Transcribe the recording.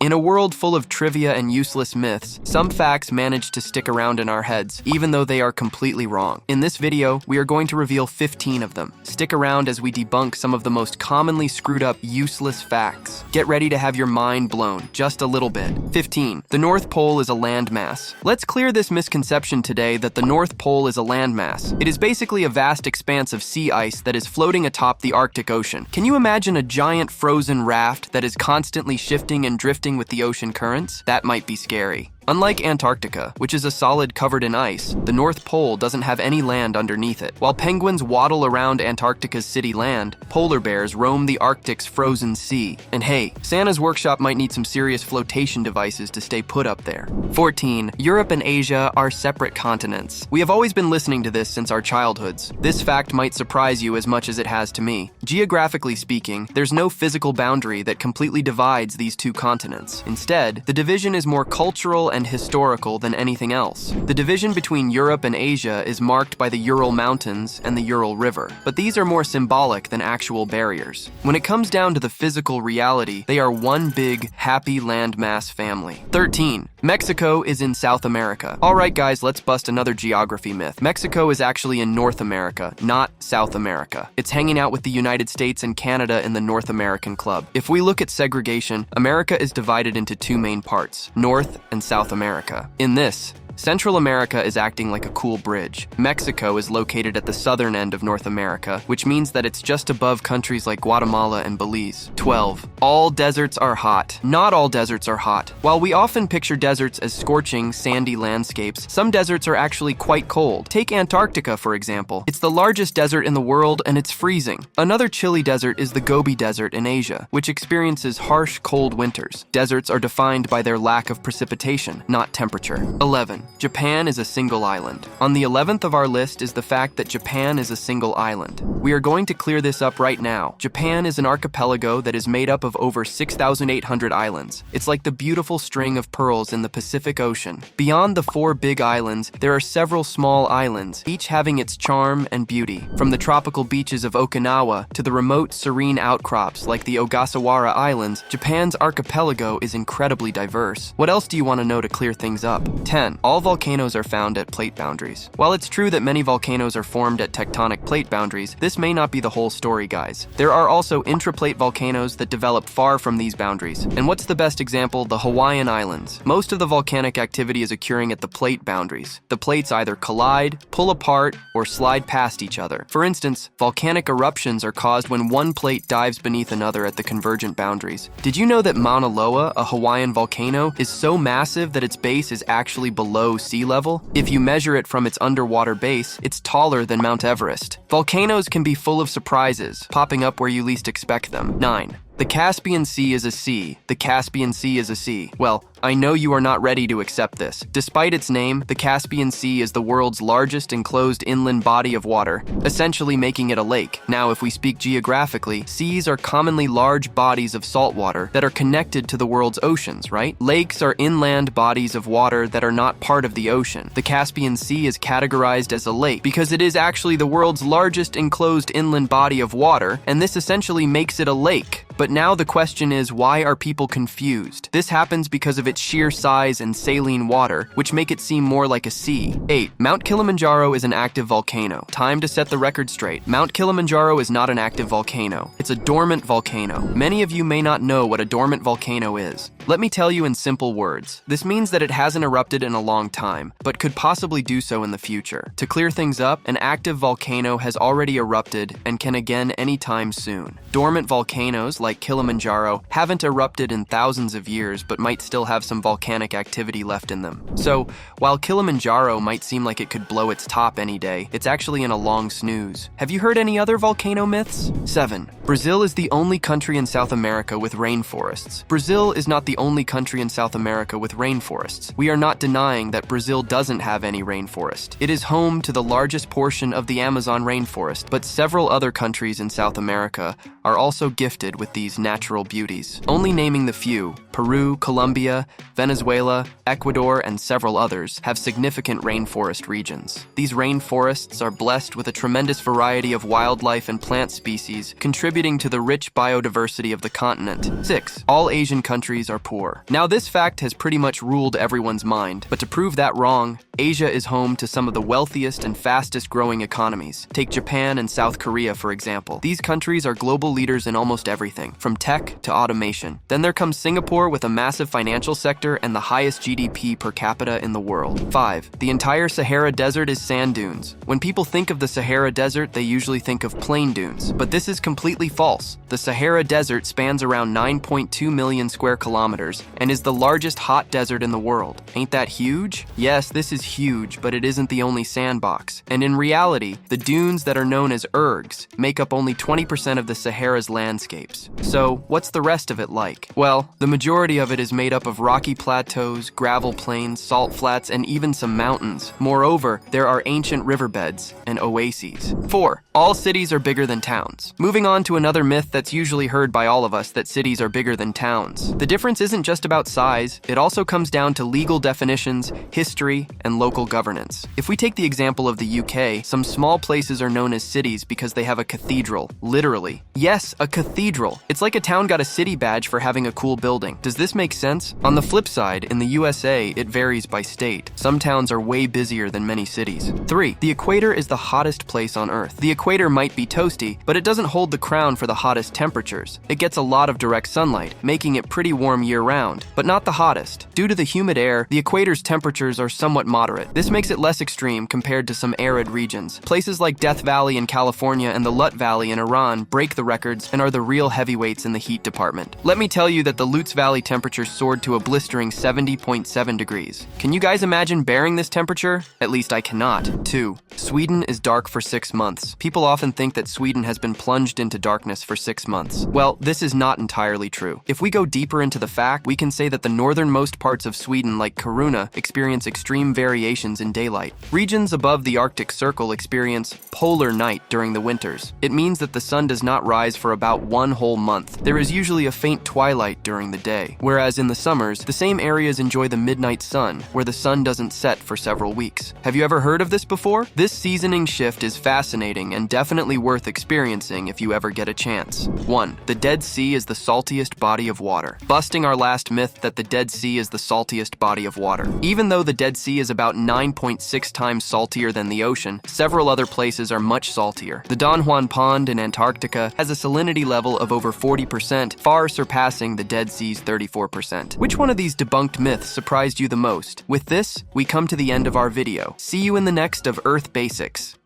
In a world full of trivia and useless myths, some facts manage to stick around in our heads, even though they are completely wrong. In this video, we are going to reveal 15 of them. Stick around as we debunk some of the most commonly screwed up, useless facts. Get ready to have your mind blown, just a little bit. 15. The North Pole is a landmass. Let's clear this misconception today that the North Pole is a landmass. It is basically a vast expanse of sea ice that is floating atop the Arctic Ocean. Can you imagine a giant frozen raft that is constantly shifting and drifting with the ocean currents? That might be scary. Unlike Antarctica, which is a solid covered in ice, the North Pole doesn't have any land underneath it. While penguins waddle around Antarctica's city land, polar bears roam the Arctic's frozen sea. And hey, Santa's workshop might need some serious flotation devices to stay put up there. 14. Europe and Asia are separate continents. We have always been listening to this since our childhoods. This fact might surprise you as much as it has to me. Geographically speaking, there's no physical boundary that completely divides these two continents. Instead, the division is more cultural and historical than anything else. The division between Europe and Asia is marked by the Ural Mountains and the Ural River, but these are more symbolic than actual barriers. When it comes down to the physical reality, they are one big, happy landmass family. 13. Mexico is in South America. Alright guys, let's bust another geography myth. Mexico is actually in North America, not South America. It's hanging out with the United States and Canada in the North American Club. If we look at segregation, America is divided into two main parts, North and South America. In this, Central America is acting like a cool bridge. Mexico is located at the southern end of North America, which means that it's just above countries like Guatemala and Belize. 12. All deserts are hot. Not all deserts are hot. While we often picture deserts as scorching, sandy landscapes, some deserts are actually quite cold. Take Antarctica, for example. It's the largest desert in the world and it's freezing. Another chilly desert is the Gobi Desert in Asia, which experiences harsh, cold winters. Deserts are defined by their lack of precipitation, not temperature. 11. Japan is a single island. On the 11th of our list is the fact that Japan is a single island. We are going to clear this up right now. Japan is an archipelago that is made up of over 6,800 islands. It's like the beautiful string of pearls in the Pacific Ocean. Beyond the four big islands, there are several small islands, each having its charm and beauty. From the tropical beaches of Okinawa to the remote serene outcrops like the Ogasawara Islands, Japan's archipelago is incredibly diverse. What else do you want to know to clear things up? 10. All volcanoes are found at plate boundaries. While it's true that many volcanoes are formed at tectonic plate boundaries, this may not be the whole story, guys. There are also intraplate volcanoes that develop far from these boundaries. And what's the best example? The Hawaiian Islands. Most of the volcanic activity is occurring at the plate boundaries. The plates either collide, pull apart, or slide past each other. For instance, volcanic eruptions are caused when one plate dives beneath another at the convergent boundaries. Did you know that Mauna Loa, a Hawaiian volcano, is so massive that its base is actually below sea level? If you measure it from its underwater base, it's taller than Mount Everest. Volcanoes can be full of surprises, popping up where you least expect them. 9. The Caspian Sea is a sea. The Caspian Sea is a sea. Well, I know you are not ready to accept this. Despite its name, the Caspian Sea is the world's largest enclosed inland body of water, essentially making it a lake. Now, if we speak geographically, seas are commonly large bodies of salt water that are connected to the world's oceans, right? Lakes are inland bodies of water that are not part of the ocean. The Caspian Sea is categorized as a lake because it is actually the world's largest enclosed inland body of water, and this essentially makes it a lake. But now the question is, why are people confused? This happens because of its sheer size and saline water, which make it seem more like a sea. 8. Mount Kilimanjaro is an active volcano. Time to set the record straight. Mount Kilimanjaro is not an active volcano. It's a dormant volcano. Many of you may not know what a dormant volcano is. Let me tell you in simple words. This means that it hasn't erupted in a long time, but could possibly do so in the future. To clear things up, an active volcano has already erupted and can again anytime soon. Dormant volcanoes, like Kilimanjaro, haven't erupted in thousands of years, but might still have some volcanic activity left in them. So, while Kilimanjaro might seem like it could blow its top any day, it's actually in a long snooze. Have you heard any other volcano myths? 7. Brazil is the only country in South America with rainforests. Brazil is not the only country in South America with rainforests. We are not denying that Brazil doesn't have any rainforest. It is home to the largest portion of the Amazon rainforest, but several other countries in South America are also gifted with with these natural beauties. Only naming the few, Peru, Colombia, Venezuela, Ecuador, and several others have significant rainforest regions. These rainforests are blessed with a tremendous variety of wildlife and plant species, contributing to the rich biodiversity of the continent. 6. All Asian countries are poor. Now, this fact has pretty much ruled everyone's mind, but to prove that wrong, Asia is home to some of the wealthiest and fastest growing economies. Take Japan and South Korea, for example. These countries are global leaders in almost everything, from tech to automation. Then there comes Singapore with a massive financial sector and the highest GDP per capita in the world. 5. The entire Sahara Desert is sand dunes. When people think of the Sahara Desert, they usually think of plain dunes, but this is completely false. The Sahara Desert spans around 9.2 million square kilometers and is the largest hot desert in the world. Ain't that huge? Yes, this is huge, but it isn't the only sandbox. And in reality, the dunes that are known as ergs make up only 20% of the Sahara's landscapes. So, what's the rest of it like? Well, the majority of it is made up of rocky plateaus, gravel plains, salt flats, and even some mountains. Moreover, there are ancient riverbeds and oases. 4. All cities are bigger than towns. Moving on to another myth that's usually heard by all of us, that cities are bigger than towns. The difference isn't just about size, it also comes down to legal definitions, history, and local governance. If we take the example of the UK, some small places are known as cities because they have a cathedral, literally. Yes, a cathedral. It's like a town got a city badge for having a cool building. Does this make sense? On the flip side, in the USA, it varies by state. Some towns are way busier than many cities. 3. The equator is the hottest place on Earth. The equator might be toasty, but it doesn't hold the crown for the hottest temperatures. It gets a lot of direct sunlight, making it pretty warm year-round, but not the hottest. Due to the humid air, the equator's temperatures are somewhat moderate. This makes it less extreme compared to some arid regions. Places like Death Valley in California and the Lut Valley in Iran break the records and are the real heavyweights in the heat department. Let me tell you that the Lutz Valley temperature soared to a blistering 70.7 degrees. Can you guys imagine bearing this temperature? At least I cannot. 2. Sweden is dark for 6 months. People often think that Sweden has been plunged into darkness for 6 months. Well, this is not entirely true. If we go deeper into the fact, we can say that the northernmost parts of Sweden, like Kiruna, experience extreme variations in daylight. Regions above the Arctic Circle experience polar night during the winters. It means that the sun does not rise for about 1 whole month. There is usually a faint twilight during the day, whereas in the summers, the same areas enjoy the midnight sun, where the sun doesn't set for several weeks. Have you ever heard of this before? This seasoning shift is fascinating and definitely worth experiencing if you ever get a chance. 1. The Dead Sea is the saltiest body of water. Busting our last myth that the Dead Sea is the saltiest body of water. Even though the Dead Sea is about 9.6 times saltier than the ocean, several other places are much saltier. The Don Juan Pond in Antarctica has a salinity level of over 40%, far surpassing the Dead Sea's 34%. Which one of these debunked myths surprised you the most? With this, we come to the end of our video. See you in the next of Earth Basics.